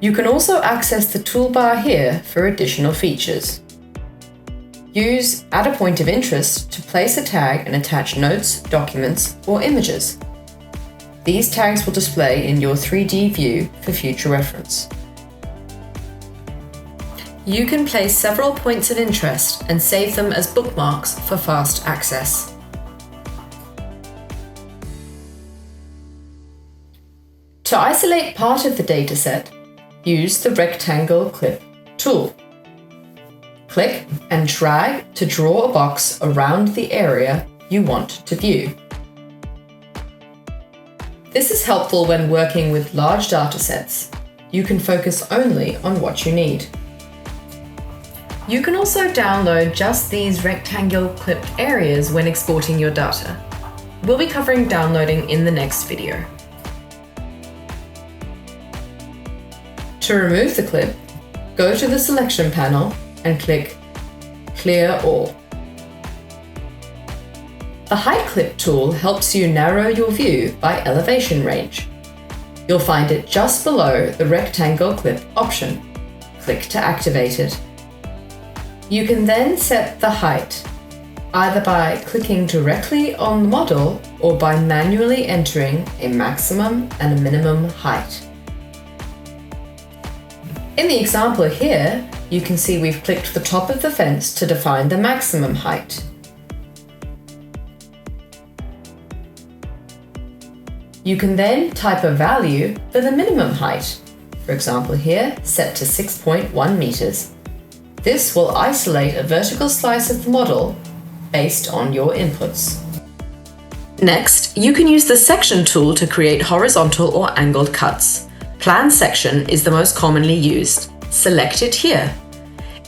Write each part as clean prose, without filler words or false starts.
You can also access the toolbar here for additional features. Use Add a Point of Interest to place a tag and attach notes, documents, or images. These tags will display in your 3D view for future reference. You can place several points of interest and save them as bookmarks for fast access. To isolate part of the dataset, use the Rectangle Clip tool. Click and drag to draw a box around the area you want to view. This is helpful when working with large datasets. You can focus only on what you need. You can also download just these rectangle clipped areas when exporting your data. We'll be covering downloading in the next video. To remove the clip, go to the selection panel and click Clear All. The Height Clip tool helps you narrow your view by elevation range. You'll find it just below the Rectangle Clip option. Click to activate it. You can then set the height, either by clicking directly on the model or by manually entering a maximum and a minimum height. In the example here, you can see we've clicked the top of the fence to define the maximum height. You can then type a value for the minimum height, for example here, set to 6.1 meters. This will isolate a vertical slice of the model based on your inputs. Next, you can use the Section tool to create horizontal or angled cuts. Plan Section is the most commonly used. Select it here.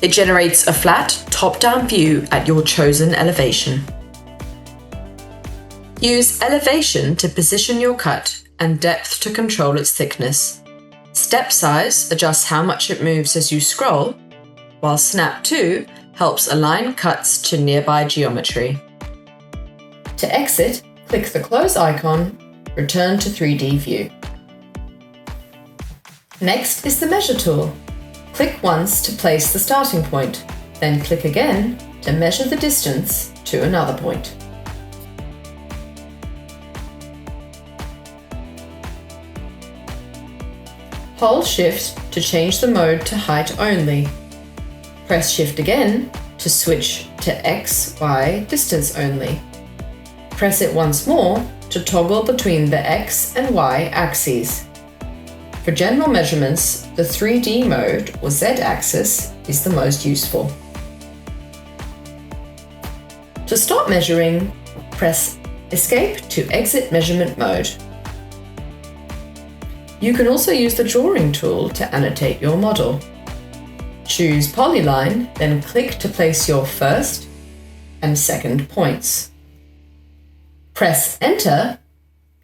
It generates a flat, top-down view at your chosen elevation. Use elevation to position your cut and depth to control its thickness. Step size adjusts how much it moves as you scroll, while Snap to helps align cuts to nearby geometry. To exit, click the close icon, return to 3D view. Next is the Measure tool. Click once to place the starting point, then click again to measure the distance to another point. Hold Shift to change the mode to height only. Press Shift again to switch to X, Y distance only. Press it once more to toggle between the X and Y axes. For general measurements, the 3D mode or Z axis is the most useful. To stop measuring, press Escape to exit measurement mode. You can also use the Drawing tool to annotate your model. Choose Polyline, then click to place your first and second points. Press Enter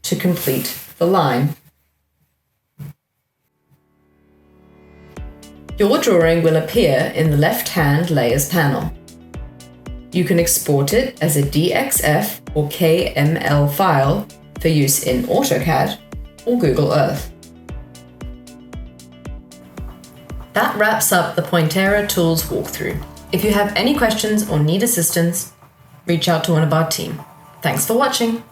to complete the line. Your drawing will appear in the left-hand Layers panel. You can export it as a DXF or KML file for use in AutoCAD or Google Earth. That wraps up the Pointerra tools walkthrough. If you have any questions or need assistance, reach out to one of our team. Thanks for watching.